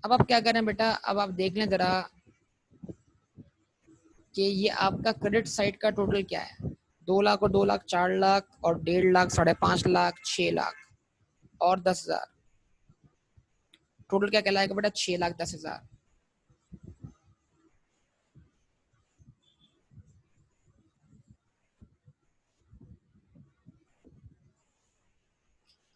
अब आप क्या करें बेटा, अब आप देख लें जरा कि ये आपका क्रेडिट साइड का टोटल क्या है। 2 लाख और 2 लाख 4 लाख और 1.5 लाख 5.5 लाख 6 लाख और 10,000, टोटल क्या कहलाएगा बेटा? 6,10,000।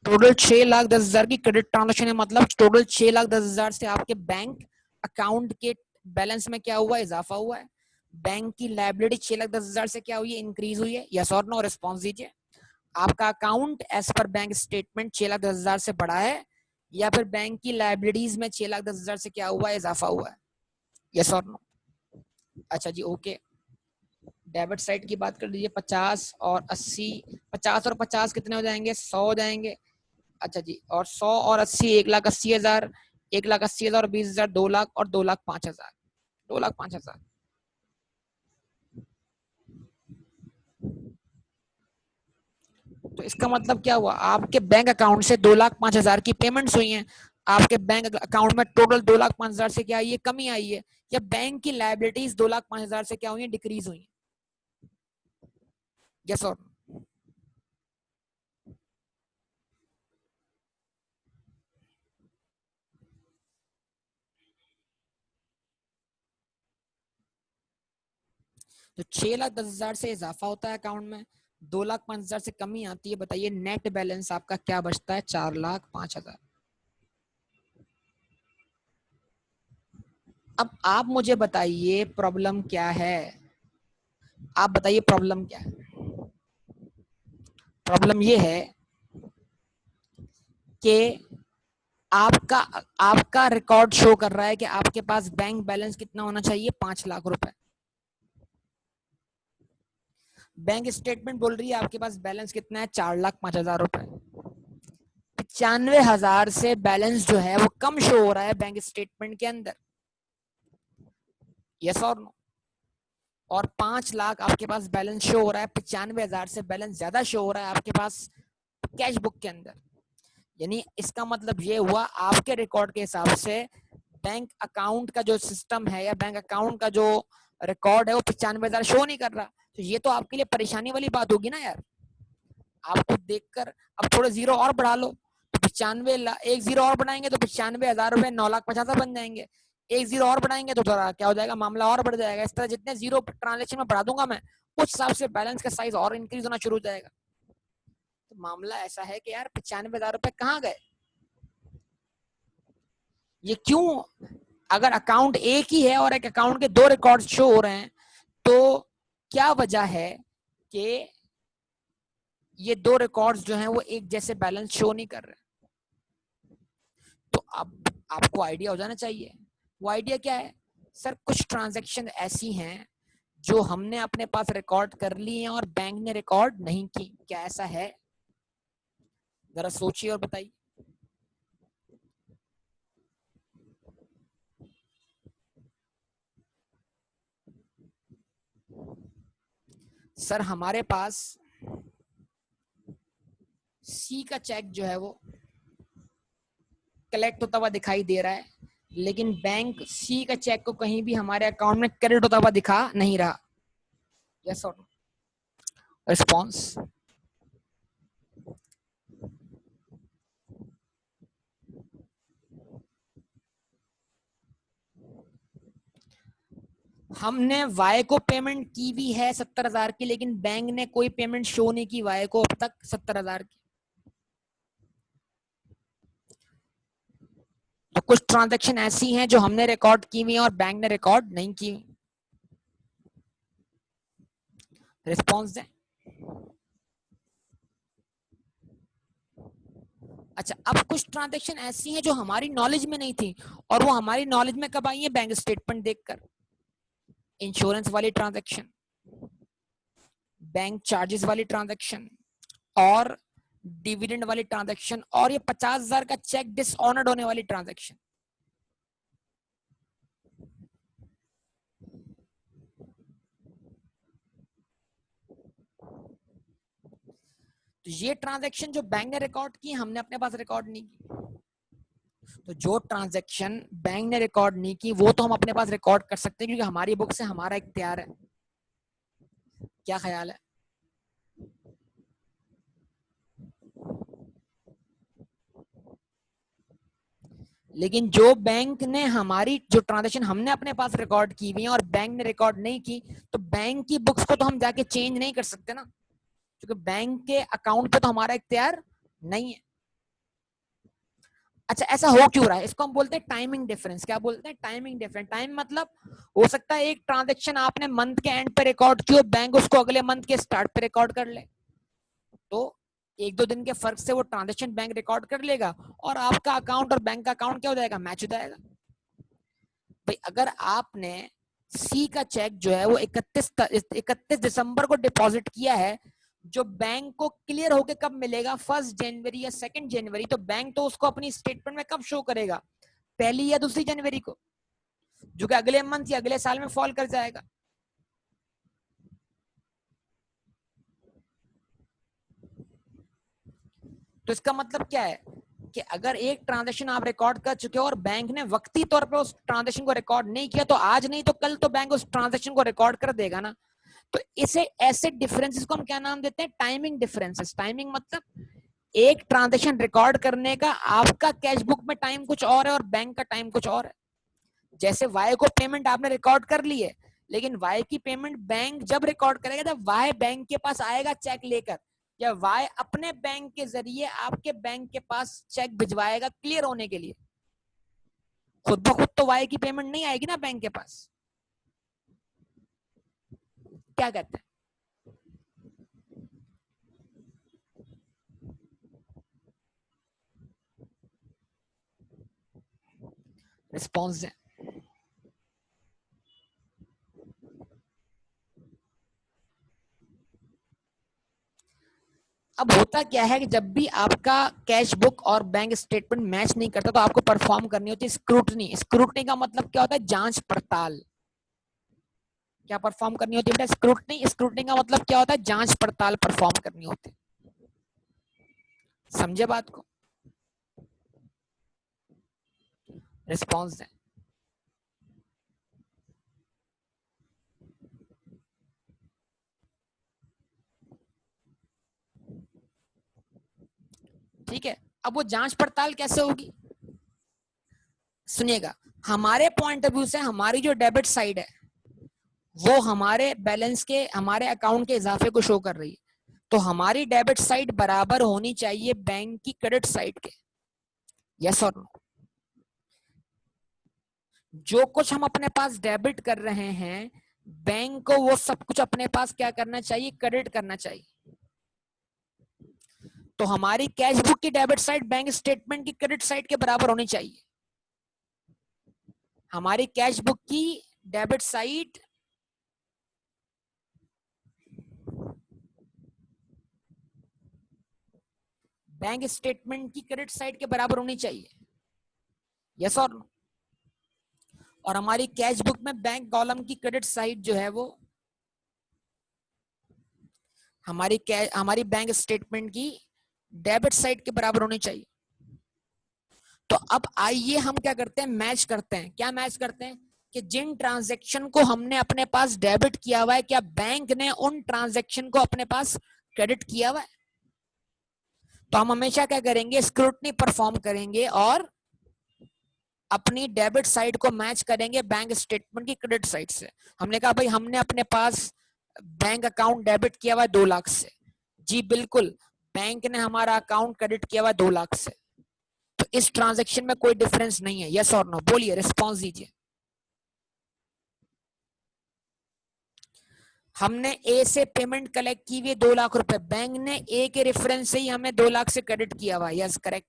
टोटल 6,10,000 की क्रेडिट ट्रांजेक्शन है, मतलब टोटल 6,10,000 से आपके बैंक अकाउंट के बैलेंस में क्या हुआ? इजाफा हुआ है। बैंक की लायबिलिटी 6,10,000 से क्या हुई है? इंक्रीज हुई है। यस और नो रिस्पॉन्स दीजिए। आपका account as per bank statement 6,10,000 से बढ़ा है या फिर बैंक की लायबिलिटीज में 6,10,000 से क्या हुआ है? इजाफा हुआ है। यस और नो? अच्छा जी, ओके। डेबिट साइड की बात कर लीजिए। 50 और 80, 50 और 50 कितने हो जाएंगे? 100 हो जाएंगे। अच्छा जी, और 100 और 80, 1,80,000, 1,80,000 और 20,000, 2 लाख और 2,05,000, 2,05,000। तो इसका मतलब क्या हुआ? आपके बैंक अकाउंट से 2,05,000 की पेमेंट्स हुई हैं। आपके बैंक अकाउंट में टोटल 2,05,000 से क्या आई है? कमी आई है। या बैंक की लाइबिलिटीज 2,05,000 से क्या हुई है? डिक्रीज हुई है। यस और तो 6,10,000 से इजाफा होता है अकाउंट में, 2,05,000 से कमी आती है। बताइए नेट बैलेंस आपका क्या बचता है? 4,05,000। अब आप मुझे बताइए प्रॉब्लम क्या है? आप बताइए प्रॉब्लम क्या है? प्रॉब्लम ये है कि आपका आपका रिकॉर्ड शो कर रहा है कि आपके पास बैंक बैलेंस कितना होना चाहिए? 5 लाख रुपए। बैंक स्टेटमेंट बोल रही है आपके पास बैलेंस कितना है? 4,05,000 रुपए। 95,000 से बैलेंस जो है वो कम शो हो रहा है बैंक स्टेटमेंट के अंदर। यस और नो? और 5 लाख आपके पास बैलेंस शो हो रहा है, 95,000 से बैलेंस ज्यादा शो हो रहा है आपके पास कैश बुक के अंदर। यानी इसका मतलब ये हुआ आपके रिकॉर्ड के हिसाब से बैंक अकाउंट का जो सिस्टम है या बैंक अकाउंट का जो रिकॉर्ड है वो 95,000 शो नहीं कर रहा। तो ये तो आपके लिए परेशानी वाली बात होगी ना यार। आपको देखकर अब थोड़े जीरो और बढ़ा लो, तो 95 लाख, एक जीरो और बढ़ाएंगे तो 95,000 रुपए 9,50,000 बन जाएंगे। एक जीरो और बढ़ाएंगे तो थोड़ा क्या हो जाएगा? मामला और बढ़ जाएगा। इस तरह जितने जीरो ट्रांजेक्शन में बढ़ा दूंगा मैं, उस हिसाब से बैलेंस का साइज और इंक्रीज होना शुरू हो जाएगा। तो मामला ऐसा है कि यार 95,000 रुपए कहाँ गए? ये क्यों? अगर अकाउंट एक ही है और एक अकाउंट के दो रिकॉर्ड शो हो रहे हैं, तो क्या वजह है कि ये दो रिकॉर्ड्स जो हैं वो एक जैसे बैलेंस शो नहीं कर रहे? तो अब आपको आइडिया हो जाना चाहिए। वो आइडिया क्या है? सर कुछ ट्रांजैक्शन ऐसी हैं जो हमने अपने पास रिकॉर्ड कर ली हैं और बैंक ने रिकॉर्ड नहीं की। क्या ऐसा है? जरा सोचिए और बताइए। सर हमारे पास सी का चेक जो है वो कलेक्ट होता हुआ दिखाई दे रहा है, लेकिन बैंक सी का चेक को कहीं भी हमारे अकाउंट में क्रेडिट होता हुआ दिखा नहीं रहा। यस और रिस्पॉन्स? हमने वाई को पेमेंट की भी है 70,000 की, लेकिन बैंक ने कोई पेमेंट शो नहीं की वाई को अब तक 70,000 की। तो कुछ ट्रांजैक्शन ऐसी हैं जो हमने रिकॉर्ड की हुई हैं और बैंक ने रिकॉर्ड नहीं की। रिस्पॉन्स दें। अच्छा, अब कुछ ट्रांजैक्शन ऐसी हैं जो हमारी नॉलेज में नहीं थी, और वो हमारी नॉलेज में कब आई है? बैंक स्टेटमेंट देखकर। इंश्योरेंस वाली ट्रांजैक्शन, बैंक चार्जेस वाली ट्रांजैक्शन, और डिविडेंड वाली ट्रांजैक्शन, और ये 50,000 का चेक डिसऑनर्ड होने वाली ट्रांजैक्शन। तो ये ट्रांजैक्शन जो बैंक ने रिकॉर्ड की, हमने अपने पास रिकॉर्ड नहीं की। तो जो ट्रांजैक्शन बैंक ने रिकॉर्ड नहीं की वो तो हम अपने पास रिकॉर्ड कर सकते हैं क्योंकि हमारी बुक से हमारा इख्तियार है। क्या ख्याल है? लेकिन जो बैंक ने हमारी जो ट्रांजैक्शन हमने अपने पास रिकॉर्ड की हुई है और बैंक ने रिकॉर्ड नहीं की, तो बैंक की बुक्स को तो हम जाके चेंज नहीं कर सकते ना, क्योंकि बैंक के अकाउंट पे तो हमारा इख्तियार नहीं है। अच्छा, ऐसा हो क्यों रहा है? इसको हम बोलते हैं टाइमिंग डिफरेंस। क्या बोलते हैं? Timing difference. टाइम मतलब हो सकता है एक ट्रांजैक्शन आपने मंथ के एंड पे रिकॉर्ड की हो, बैंक उसको अगले मंथ के स्टार्ट पे रिकॉर्ड कर ले, तो एक दो दिन के फर्क से वो ट्रांजैक्शन बैंक रिकॉर्ड कर लेगा और आपका अकाउंट और बैंक का अकाउंट क्या हो जाएगा? मैच हो जाएगा। भाई अगर आपने सी का चेक जो है वो 31 दिसंबर को डिपॉजिट किया है, जो बैंक को क्लियर होके कब मिलेगा? 1 जनवरी या 2 जनवरी। तो बैंक तो उसको अपनी स्टेटमेंट में कब शो करेगा? 1 या 2 जनवरी को, जो कि अगले मंथ या अगले साल में फॉल कर जाएगा। तो इसका मतलब क्या है कि अगर एक ट्रांजैक्शन आप रिकॉर्ड कर चुके हो और बैंक ने वक्ती तौर पे उस ट्रांजैक्शन को रिकॉर्ड नहीं किया, तो आज नहीं तो कल तो बैंक उस ट्रांजैक्शन को रिकॉर्ड कर देगा ना। तो इसे ऐसे डिफरेंसेस को हम क्या नाम देते हैं? Timing differences. टाइमिंग मतलब एक ट्रांजैक्शन रिकॉर्ड करने का आपका कैश बुक में टाइम कुछ और है और बैंक का टाइम कुछ और है। जैसे वाई को पेमेंट आपने रिकॉर्ड कर ली है, लेकिन वाई की पेमेंट बैंक जब रिकॉर्ड करेगा जब वाई बैंक के पास आएगा चेक लेकर, या वाई अपने बैंक के जरिए आपके बैंक के पास चेक भिजवाएगा क्लियर होने के लिए। खुद ब खुद तो वाई की पेमेंट नहीं आएगी ना बैंक के पास। क्या कहते हैं? रिस्पॉन्स है। अब होता क्या है कि जब भी आपका कैश बुक और बैंक स्टेटमेंट मैच नहीं करता, तो आपको परफॉर्म करनी होती है स्क्रूटनी। स्क्रूटनी का मतलब क्या होता है? जांच पड़ताल। क्या परफॉर्म करनी होती है बेटा? स्क्रूटनी। स्क्रूटनी का मतलब क्या होता है? जांच पड़ताल परफॉर्म करनी होती है। समझे बात को? रिस्पॉन्स है। ठीक है। अब वो जांच पड़ताल कैसे होगी? सुनिएगा, हमारे पॉइंट ऑफ व्यू से हमारी जो डेबिट साइड है वो हमारे बैलेंस के, हमारे अकाउंट के इजाफे को शो कर रही है। तो हमारी डेबिट साइड बराबर होनी चाहिए बैंक की क्रेडिट साइड के। यस और नो? जो कुछ हम अपने पास डेबिट कर रहे हैं, बैंक को वो सब कुछ अपने पास क्या करना चाहिए? क्रेडिट करना चाहिए। तो हमारी कैश बुक की डेबिट साइड बैंक स्टेटमेंट की क्रेडिट साइड के बराबर होनी चाहिए। हमारी कैश बुक की डेबिट साइड बैंक स्टेटमेंट की क्रेडिट साइड के बराबर होनी चाहिए। यस और नो? और हमारी कैश बुक में बैंक कॉलम की क्रेडिट साइड जो है वो हमारी बैंक स्टेटमेंट की डेबिट साइड के बराबर होनी चाहिए। तो अब आइए हम क्या करते हैं? मैच करते हैं। क्या मैच करते हैं? कि जिन ट्रांजैक्शन को हमने अपने पास डेबिट किया हुआ है, क्या बैंक ने उन ट्रांजैक्शन को अपने पास क्रेडिट किया हुआ है? तो हम हमेशा क्या करेंगे? स्क्रूटनी परफॉर्म करेंगे और अपनी डेबिट साइड को मैच करेंगे बैंक स्टेटमेंट की क्रेडिट साइड से। हमने कहा भाई हमने अपने पास बैंक अकाउंट डेबिट किया हुआ है 2 लाख से। जी बिल्कुल, बैंक ने हमारा अकाउंट क्रेडिट किया हुआ है 2 लाख से। तो इस ट्रांजैक्शन में कोई डिफरेंस नहीं है। यस और नो? बोलिए, रिस्पॉन्स दीजिए। हमने ए से पेमेंट कलेक्ट की हुई है 2 लाख रुपए, बैंक ने ए के रेफरेंस से ही हमें 2 लाख से क्रेडिट किया हुआ है। Yes correct.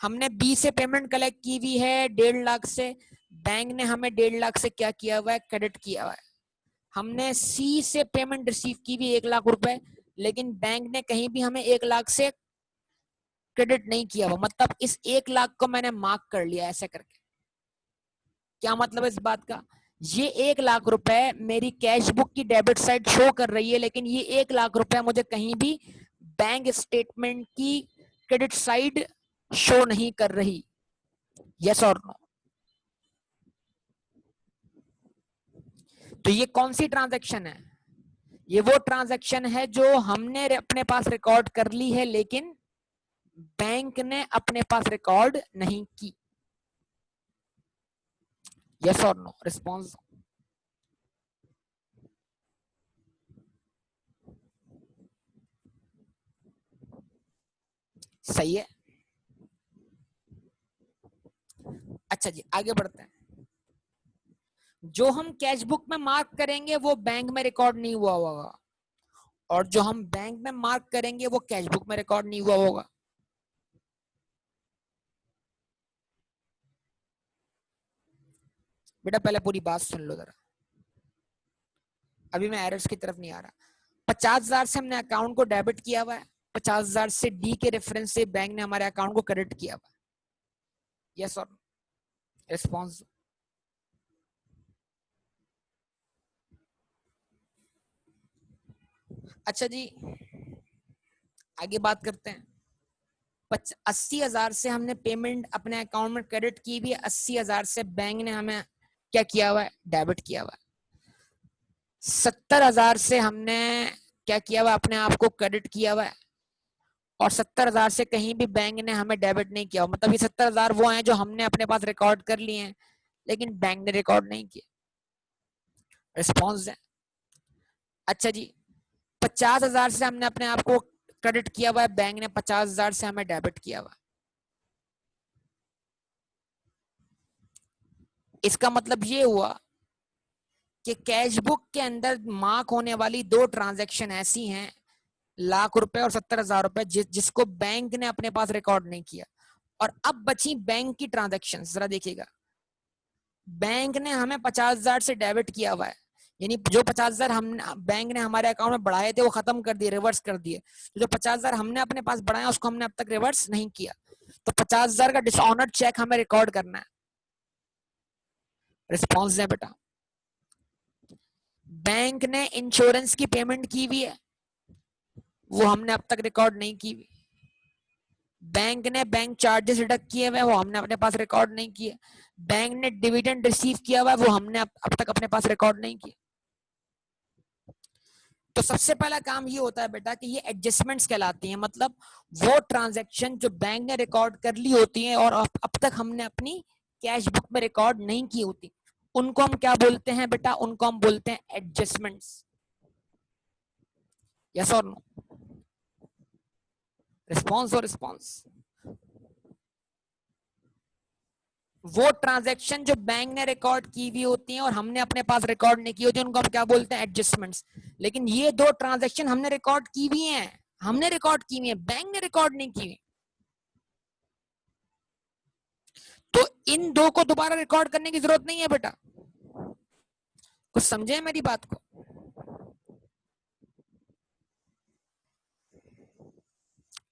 हमने बी से पेमेंट कलेक्ट की हुई है 1.5 लाख से, बैंक ने हमें 1.5 लाख से क्या किया हुआ है? क्रेडिट किया हुआ है। हमने सी से पेमेंट रिसीव की हुई 1 लाख रुपए, लेकिन बैंक ने कहीं भी हमें 1 लाख से क्रेडिट नहीं किया हुआ, मतलब इस 1 लाख को मैंने मार्क कर लिया ऐसे करके। क्या मतलब है इस बात का? ये 1 लाख रुपए मेरी कैश बुक की डेबिट साइड शो कर रही है, लेकिन ये 1 लाख रुपए मुझे कहीं भी बैंक स्टेटमेंट की क्रेडिट साइड शो नहीं कर रही। यस और नो? तो ये कौन सी ट्रांजैक्शन है? ये वो ट्रांजैक्शन है जो हमने अपने पास रिकॉर्ड कर ली है लेकिन बैंक ने अपने पास रिकॉर्ड नहीं की। यस और नो? रिस्पॉन्स। सही है। अच्छा जी, आगे बढ़ते हैं। जो हम कैश बुक में मार्क करेंगे वो बैंक में रिकॉर्ड नहीं हुआ होगा, और जो हम बैंक में मार्क करेंगे वो कैश बुक में रिकॉर्ड नहीं हुआ होगा। बेटा पहले पूरी बात सुन लो जरा, अभी मैं एरर्स की तरफ नहीं आ रहा। 50,000 से हमने अकाउंट को डेबिट किया हुआ है, 50,000 से डी के रेफरेंस से बैंक ने हमारे अकाउंट को क्रेडिट किया हुआ है। यस और रिस्पॉन्स। अच्छा जी, आगे बात करते हैं। 80,000 से हमने पेमेंट अपने अकाउंट में क्रेडिट की भी, 80,000 से बैंक ने हमें क्या किया हुआ है? डेबिट किया हुआ है। 70,000 से हमने क्या किया हुआ? अपने आप को क्रेडिट किया हुआ है, और 70,000 से कहीं भी बैंक ने हमें डेबिट नहीं किया। मतलब ये 70,000 वो हैं जो हमने अपने पास रिकॉर्ड कर लिए हैं लेकिन बैंक ने रिकॉर्ड नहीं किया। रिस्पॉन्स है। अच्छा जी, 50,000 से हमने अपने आप को क्रेडिट किया हुआ है, बैंक ने 50,000 से हमें डेबिट किया हुआ है। इसका मतलब ये हुआ कि कैश बुक के अंदर मार्क होने वाली दो ट्रांजैक्शन ऐसी हैं, ₹1,00,000 और 70,000 रुपए, जिसको बैंक ने अपने पास रिकॉर्ड नहीं किया। और अब बची बैंक की ट्रांजैक्शन, जरा देखिएगा। बैंक ने हमें 50,000 से डेबिट किया हुआ है, यानी जो 50,000 हम बैंक ने हमारे अकाउंट में बढ़ाए थे वो खत्म कर दिए, रिवर्स कर दिए। तो जो 50,000 हमने अपने पास बढ़ाया उसको हमने अब तक रिवर्स नहीं किया। तो 50,000 का डिसऑनर्ड चेक हमें रिकॉर्ड करना है। रिस्पॉन्स है बेटा। बैंक ने इंश्योरेंस की पेमेंट की हुई है, वो हमने अब तक रिकॉर्ड नहीं की हुई। बैंक ने बैंक चार्जेस डिडक्ट किए हुए, वो हमने अपने पास रिकॉर्ड नहीं किए। बैंक ने डिविडेंड रिसीव किया हुआ है, वो हमने अब तक अपने पास रिकॉर्ड नहीं किया। तो सबसे पहला काम ये होता है बेटा कि ये एडजस्टमेंट्स कहलाती हैं। मतलब वो ट्रांजैक्शन जो बैंक ने रिकॉर्ड कर ली होती है और अब तक हमने अपनी कैश बुक में रिकॉर्ड नहीं की होती, उनको हम क्या बोलते हैं बेटा? उनको हम बोलते हैं एडजस्टमेंट्स। यस और नो? रिस्पॉन्स और रिस्पॉन्स। वो ट्रांजैक्शन जो बैंक ने रिकॉर्ड की हुई होती हैं और हमने अपने पास रिकॉर्ड नहीं की होती, उनको हम क्या बोलते हैं? एडजस्टमेंट्स। लेकिन ये दो ट्रांजैक्शन हमने रिकॉर्ड की हुई हैं, हमने रिकॉर्ड की हुई है, बैंक ने रिकॉर्ड नहीं की हुई। तो इन दो को दोबारा रिकॉर्ड करने की जरूरत नहीं है बेटा। कुछ समझे मेरी बात को?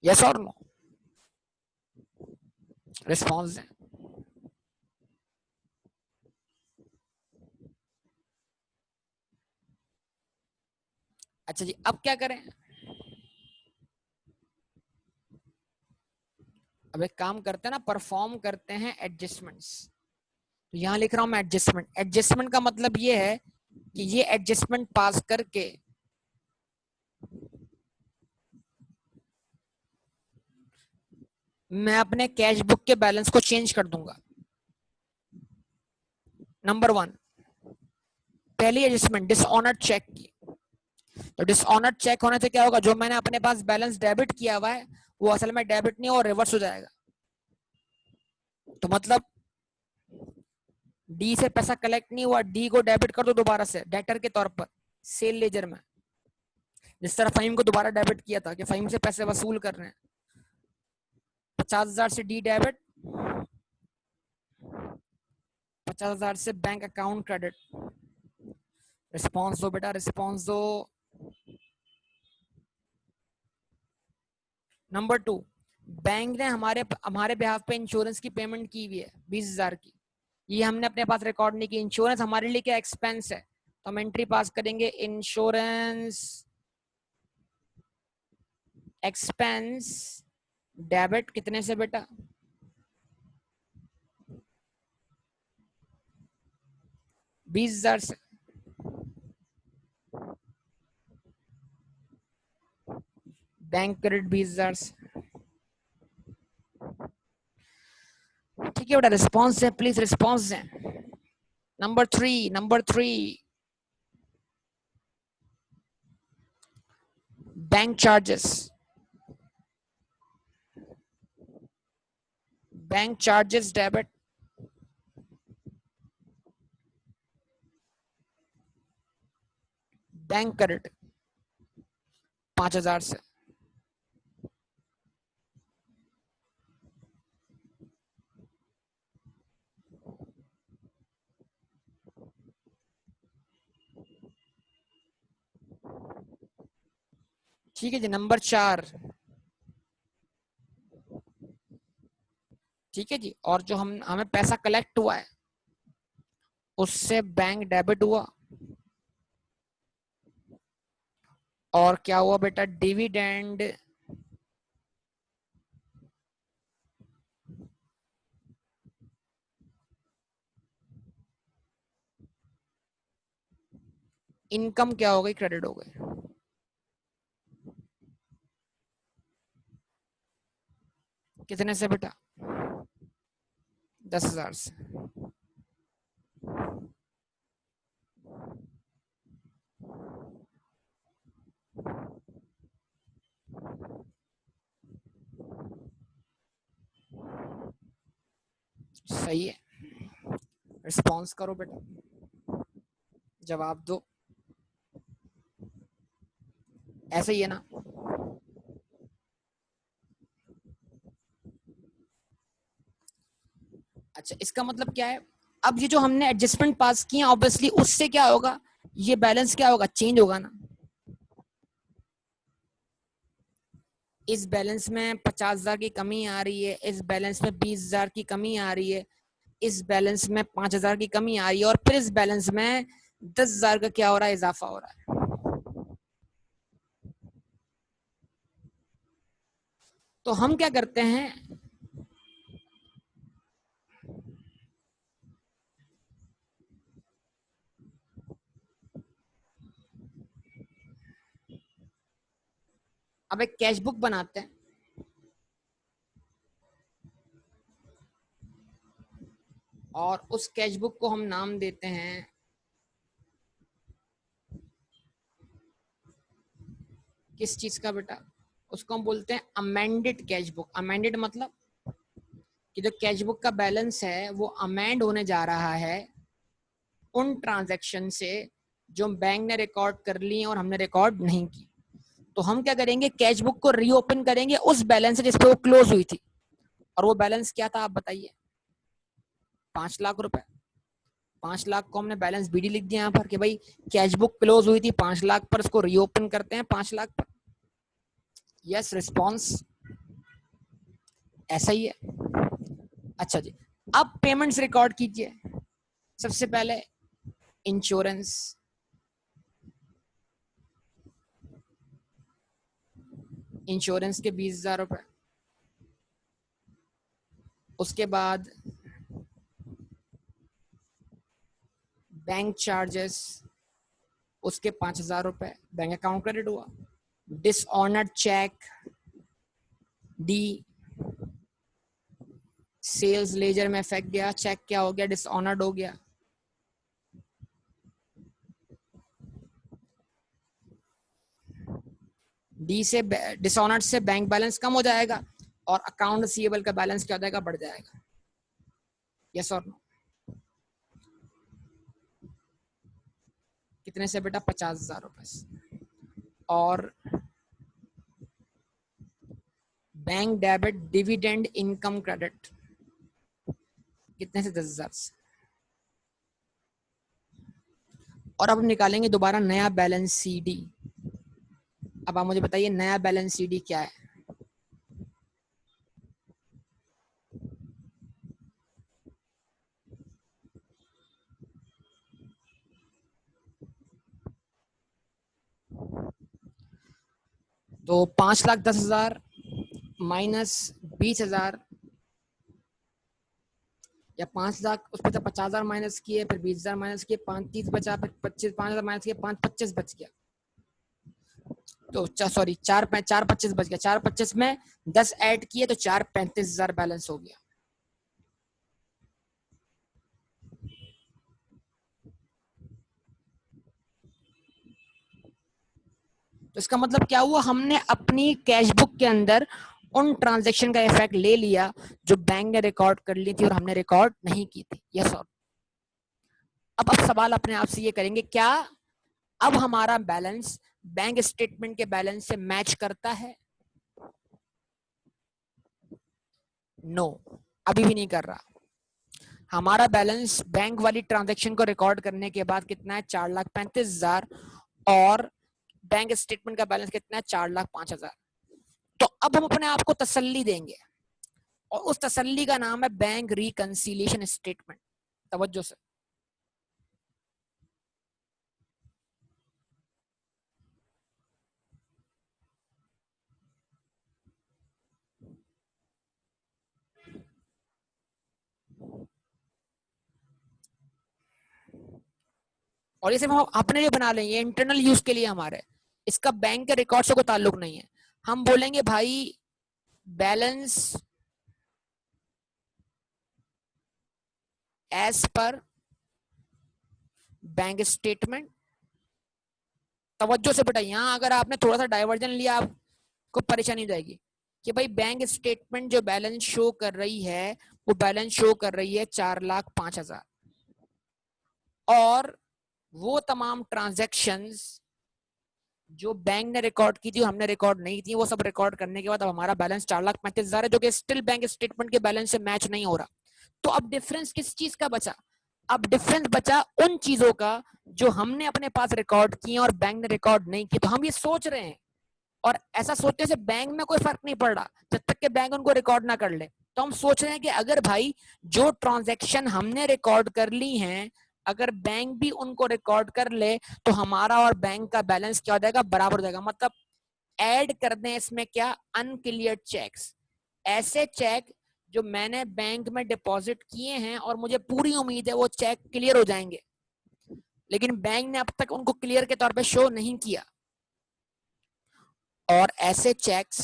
यस और नो? रिस्पॉन्स है। अच्छा जी, अब क्या करें? अब एक काम करते हैं ना, परफॉर्म करते हैं एडजस्टमेंट्स। तो यहां लिख रहा हूं मैं एडजस्टमेंट। एडजस्टमेंट का मतलब ये है कि ये एडजस्टमेंट पास करके मैं अपने कैश बुक के बैलेंस को चेंज कर दूंगा। नंबर 1, पहली एडजस्टमेंट डिसऑनर्ड चेक की। तो डिसऑनर्ड चेक होने से क्या होगा? जो मैंने अपने पास बैलेंस डेबिट किया हुआ है वो असल में डेबिट नहीं और रिवर्स हो जाएगा। तो मतलब डी से पैसा कलेक्ट नहीं हुआ, डी को डेबिट कर दो दोबारा से डेटर के तौर पर सेल लेजर में। जिस तरह फहीम को दोबारा डेबिट किया था कि फहीम से पैसे वसूल कर रहे हैं। 50,000 से डी डेबिट, 50,000 से बैंक अकाउंट क्रेडिट। रिस्पॉन्स दो बेटा, रिस्पॉन्स दो। नंबर 2, बैंक ने हमारे हमारे बिहाफ पे इंश्योरेंस की पेमेंट की हुई है 20,000 की। ये हमने अपने पास रिकॉर्ड नहीं की। इंश्योरेंस हमारे लिए क्या एक्सपेंस है, तो हम एंट्री पास करेंगे इंश्योरेंस एक्सपेंस डेबिट। कितने से बेटा? 20,000 से। बैंक क्रेडिट 20,000 से। ठीक है बेटा, रिस्पॉन्स है, प्लीज रिस्पॉन्स है। Number three bank charges. Bank charges debit. Bank credit 5,000 से। ठीक है जी, नंबर 4। ठीक है जी, और जो हमें पैसा कलेक्ट हुआ है उससे बैंक डेबिट हुआ। और क्या हुआ बेटा, डिविडेंड इनकम क्या हो गई, क्रेडिट हो गई। कितने से बेटा, 10,000 से। सही है, रिस्पॉन्स करो बेटा, जवाब दो। ऐसे ही है ना। अच्छा, इसका मतलब क्या है, अब ये जो हमने एडजस्टमेंट पास किए ऑब्वियसली उससे क्या होगा, ये बैलेंस क्या होगा, चेंज होगा ना। इस बैलेंस में 50,000 की कमी आ रही है, इस बैलेंस में 20,000 की कमी आ रही है, इस बैलेंस में 5,000 की कमी आ रही है, और फिर इस बैलेंस में 10,000 का क्या हो रहा है, इजाफा हो रहा है। तो हम क्या करते हैं, अब एक कैश बुक बनाते हैं, और उस कैश बुक को हम नाम देते हैं, किस चीज का बेटा, उसको हम बोलते हैं अमेंडेड कैश बुक। अमेंडेड मतलब कि जो कैश बुक का बैलेंस है वो अमेंड होने जा रहा है उन ट्रांजैक्शन से जो बैंक ने रिकॉर्ड कर ली और हमने रिकॉर्ड नहीं की। तो हम क्या करेंगे, कैश बुक को रीओपन करेंगे उस बैलेंस से जिस पे वो क्लोज हुई थी। और वो बैलेंस क्या था, आप बताइए। 5 लाख रुपए। 5 लाख को हमने बैलेंस बीडी लिख दिया यहाँ पर कि भाई कैश बुक क्लोज हुई थी 5 लाख पर, उसको रीओपन करते हैं 5 लाख पर। यस, रिस्पॉन्स ऐसा ही है। अच्छा जी, अब पेमेंट्स रिकॉर्ड कीजिए। सबसे पहले इंश्योरेंस, इंश्योरेंस के 20,000 रुपए। उसके बाद बैंक चार्जेस, उसके 5,000 रुपए बैंक अकाउंट क्रेडिट हुआ। Dishonoured cheque, D, sales ledger में फेंक गया, चेक क्या हो गया, डिसऑनर्ड हो गया। डी से, डिसऑनर्ड से बैंक बैलेंस कम हो जाएगा और अकाउंट रिसीवेबल का बैलेंस क्या हो जाएगा, बढ़ जाएगा। यस और नो। कितने से बेटा, 50,000 रुपए से। और bank debit dividend income credit कितने से, 10,000 से। और अब हम निकालेंगे दोबारा नया बैलेंस सीडी। अब आप मुझे बताइए नया बैलेंस सीडी क्या है। तो 5,10,000 माइनस 20,000 या 5 लाख, उसमें से 50,000 माइनस किए, फिर 20,000 माइनस किए, 5 30 बचा, फिर 5,000 माइनस किए, 5 25 बच गया। तो सॉरी 4 25 बच गया। 4 25 में 10 ऐड किए तो 4 35,000 बैलेंस हो गया। तो इसका मतलब क्या हुआ, हमने अपनी कैश बुक के अंदर उन ट्रांजैक्शन का इफेक्ट ले लिया जो बैंक ने रिकॉर्ड कर ली थी और हमने रिकॉर्ड नहीं की थी। यस और अब सवाल अपने आप से ये करेंगे, क्या अब हमारा बैलेंस बैंक स्टेटमेंट के बैलेंस से मैच करता है? नो, अभी भी नहीं कर रहा। हमारा बैलेंस बैंक वाली ट्रांजैक्शन को रिकॉर्ड करने के बाद कितना है, 4,35,000, और बैंक स्टेटमेंट का बैलेंस कितना है, 4,05,000। तो अब हम अपने आप को तसल्ली देंगे और उस तसल्ली का नाम है बैंक रिकंसिलिएशन स्टेटमेंट। तवज्जो से, और ये सिर्फ हम अपने लिए बना लेंगे, इंटरनल यूज के लिए हमारे, इसका बैंक के रिकॉर्ड से कोई ताल्लुक नहीं है। हम बोलेंगे भाई balance as per bank statement. तवज्जो से बेटा, यहां अगर आपने थोड़ा सा डाइवर्जन लिया आपको परेशानी हो जाएगी कि भाई बैंक स्टेटमेंट जो बैलेंस शो कर रही है वो बैलेंस शो कर रही है 4,05,000, और वो तमाम ट्रांजैक्शंस जो बैंक ने रिकॉर्ड की थी हमने रिकॉर्ड नहीं थी, वो सब रिकॉर्ड करने के बाद अब हमारा बैलेंस 4,35,000 है, जो कि स्टिल बैंक स्टेटमेंट के बैलेंस से मैच नहीं हो रहा। तो अब डिफरेंस किस चीज का बचा? अब डिफरेंस बचा उन चीजों का जो हमने अपने पास रिकॉर्ड की और बैंक ने रिकॉर्ड नहीं की। तो हम ये सोच रहे हैं, और ऐसा सोचने से बैंक में कोई फर्क नहीं पड़ रहा जब तक कि बैंक उनको रिकॉर्ड ना कर ले। तो हम सोच रहे हैं कि अगर भाई जो ट्रांजैक्शन हमने रिकॉर्ड कर ली हैं, अगर बैंक भी उनको रिकॉर्ड कर ले तो हमारा और बैंक का बैलेंस क्या हो जाएगा, बराबर हो जाएगा। मतलब ऐड कर दें इसमें क्या, अनक्लियर्ड चेक्स, ऐसे चेक जो मैंने बैंक में डिपॉजिट किए हैं और मुझे पूरी उम्मीद है वो चेक क्लियर हो जाएंगे, लेकिन बैंक ने अब तक उनको क्लियर के तौर पे शो नहीं किया। और ऐसे चेक्स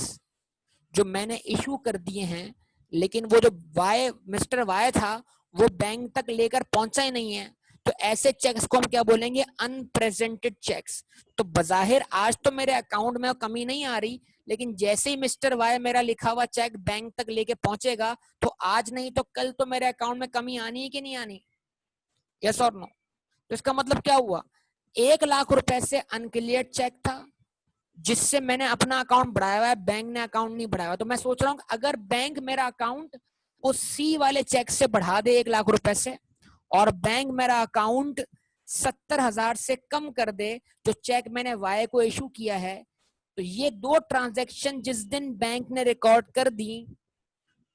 जो मैंने इशू कर दिए हैं, लेकिन वो जो वाई मिस्टर वाई था वो बैंक तक लेकर पहुंचा ही नहीं है, तो ऐसे चेक्स को हम क्या बोलेंगे, अनप्रेजेंटेड चेक्स। तो बजाहिर आज तो मेरे अकाउंट में कमी नहीं आ रही, लेकिन जैसे ही मिस्टर वाई मेरा लिखा हुआ चेक बैंक तक लेके पहुंचेगा तो आज नहीं तो कल तो मेरे अकाउंट में कमी आनी है कि नहीं आनी? यस और नो? तो इसका मतलब क्या हुआ, 1 लाख रुपए से अनक्लियर चेक था जिससे मैंने अपना अकाउंट बढ़ाया हुआ है, बैंक ने अकाउंट नहीं बढ़ाया। तो मैं सोच रहा हूँ अगर बैंक मेरा अकाउंट उस सी वाले चेक से बढ़ा दे 1 लाख रुपए से, और बैंक मेरा अकाउंट 70,000 से कम कर दे जो चेक मैंने वाई को इशू किया है, तो ये दो ट्रांजैक्शन जिस दिन बैंक ने रिकॉर्ड कर दी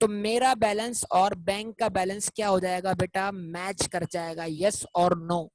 तो मेरा बैलेंस और बैंक का बैलेंस क्या हो जाएगा बेटा, मैच कर जाएगा। यस और नो?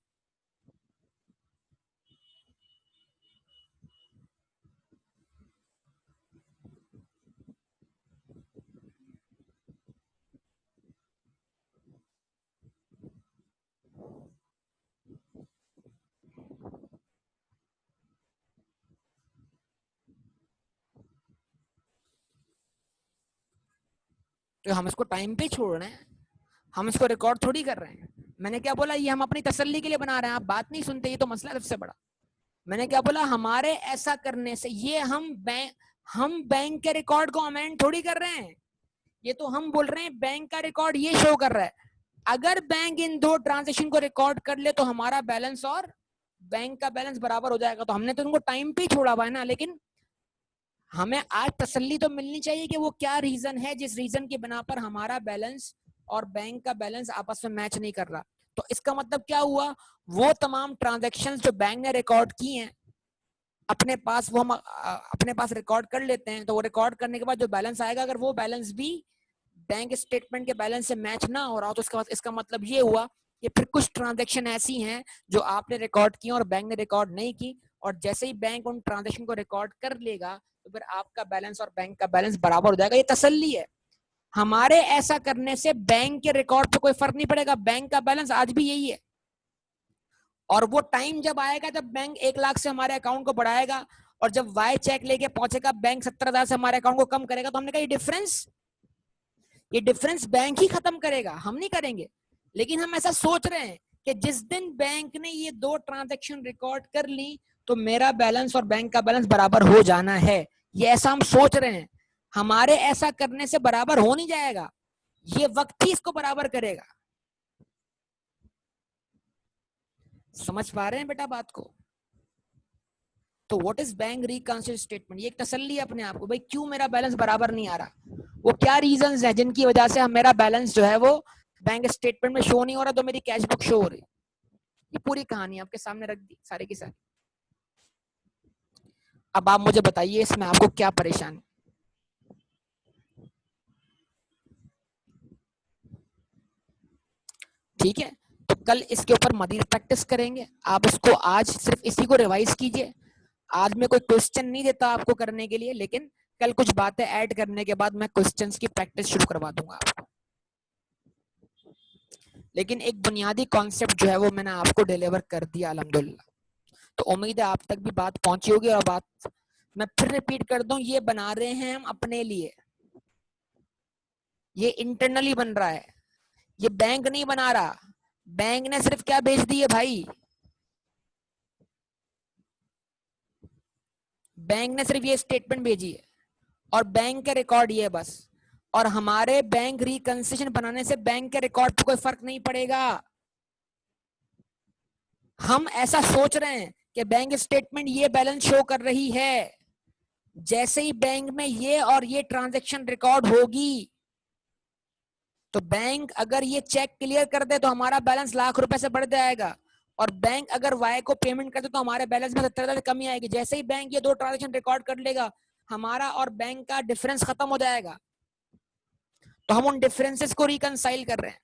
तो हम इसको टाइम पे छोड़ रहे हैं, हम इसको रिकॉर्ड थोड़ी कर रहे हैं। मैंने क्या बोला, ये हम अपनी तसल्ली के लिए बना रहे हैं, आप बात नहीं सुनते, ये तो मसला सबसे बड़ा। मैंने क्या बोला, हमारे ऐसा करने से ये हम बैंक के रिकॉर्ड को अमेंड थोड़ी कर रहे हैं, ये तो हम बोल रहे हैं बैंक का रिकॉर्ड ये शो कर रहा है। अगर बैंक इन दो ट्रांजेक्शन को रिकॉर्ड कर ले तो हमारा बैलेंस और बैंक का बैलेंस बराबर हो जाएगा। तो हमने तो उनको टाइम पे छोड़ा हुआ है ना, लेकिन हमें आज तसल्ली तो मिलनी चाहिए कि वो क्या रीजन है जिस रीजन की बिना पर हमारा बैलेंस और बैंक का बैलेंस आपस में मैच नहीं कर रहा। तो इसका मतलब क्या हुआ, वो तमाम ट्रांजैक्शंस जो बैंक ने रिकॉर्ड की हैं अपने पास, वो हम अपने पास रिकॉर्ड कर लेते हैं। तो वो रिकॉर्ड करने के बाद जो बैलेंस आएगा, अगर वो बैलेंस भी बैंक स्टेटमेंट के बैलेंस से मैच ना हो रहा हो, तो इसका मतलब ये हुआ कि फिर कुछ ट्रांजैक्शन ऐसी हैं जो आपने रिकॉर्ड की और बैंक ने रिकॉर्ड नहीं की, और जैसे ही बैंक उन ट्रांजैक्शन को रिकॉर्ड कर लेगा तो फिर आपका बैलेंस और बैंक का बैलेंस बराबर हो जाएगा। ये तसल्ली है। हमारे ऐसा करने से बैंक के रिकॉर्ड पे कोई फर्क नहीं पड़ेगा, बैंक का बैलेंस आज भी यही है। और वो टाइम जब आएगा जब बैंक 1 लाख से हमारे अकाउंट को बढ़ाएगा और जब वाई चेक लेके पहुंचेगा बैंक 70,000 से हमारे अकाउंट को कम करेगा, तो हमने कहा ये डिफरेंस बैंक ही खत्म करेगा, हम नहीं करेंगे। लेकिन हम ऐसा सोच रहे हैं कि जिस दिन बैंक ने ये 2 ट्रांजैक्शन रिकॉर्ड कर ली तो मेरा बैलेंस और बैंक का बैलेंस बराबर हो जाना है, ये ऐसा हम सोच रहे हैं। हमारे ऐसा करने से बराबर हो नहीं जाएगा, ये वक्त ही इसको बराबर करेगा। समझ पा रहे हैं बेटा बात को? तो what is bank reconciliation statement? ये एक तसल्ली है अपने आप को, भाई क्यों मेरा बैलेंस बराबर नहीं आ रहा, वो क्या रीजंस है जिनकी वजह से मेरा बैलेंस जो है वो बैंक स्टेटमेंट में शो नहीं हो रहा, तो मेरी कैश बुक शो हो रही। ये पूरी कहानी आपके सामने रख दी सारी की सारी। अब आप मुझे बताइए इसमें आपको क्या परेशानी? ठीक है, तो कल इसके ऊपर मजीद प्रैक्टिस करेंगे। आप इसको आज सिर्फ इसी को रिवाइज कीजिए। आज मैं कोई क्वेश्चन नहीं देता आपको करने के लिए, लेकिन कल कुछ बातें ऐड करने के बाद मैं क्वेश्चंस की प्रैक्टिस शुरू करवा दूंगा आपको। लेकिन एक बुनियादी कॉन्सेप्ट जो है वो मैंने आपको डिलीवर कर दिया अल्हम्दुलिल्लाह। तो उम्मीद है आप तक भी बात पहुंची होगी। और बात मैं फिर रिपीट कर दूं, ये बना रहे हैं हम अपने लिए, ये इंटरनली बन रहा है, ये बैंक नहीं बना रहा। बैंक ने सिर्फ क्या भेज दी है भाई, बैंक ने सिर्फ ये स्टेटमेंट भेजी है और बैंक का रिकॉर्ड ये है बस। और हमारे बैंक रिकंसिलिएशन बनाने से बैंक के रिकॉर्ड पे कोई फर्क नहीं पड़ेगा। हम ऐसा सोच रहे हैं कि बैंक स्टेटमेंट ये बैलेंस शो कर रही है, जैसे ही बैंक में ये और ये ट्रांजैक्शन रिकॉर्ड होगी तो बैंक अगर ये चेक क्लियर कर दे तो हमारा बैलेंस ₹1,00,000 से बढ़ जाएगा। और बैंक अगर वाई को पेमेंट कर दे तो हमारे बैलेंस में 70,000 कमी आएगी। जैसे ही बैंक ये 2 ट्रांजैक्शन रिकॉर्ड कर लेगा, हमारा और बैंक का डिफरेंस खत्म हो जाएगा। तो हम उन डिफरेंसेस को रिकंसाइल कर रहे हैं।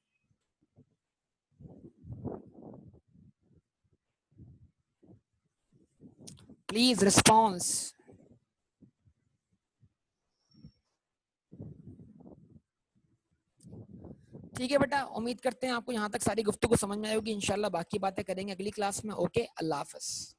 Please response. ठीक है बेटा, उम्मीद करते हैं आपको यहाँ तक सारी गुफ्तगू समझ में आई होगी। इंशाल्लाह बाकी बातें करेंगे अगली क्लास में। ओके, अल्लाह हाफिज।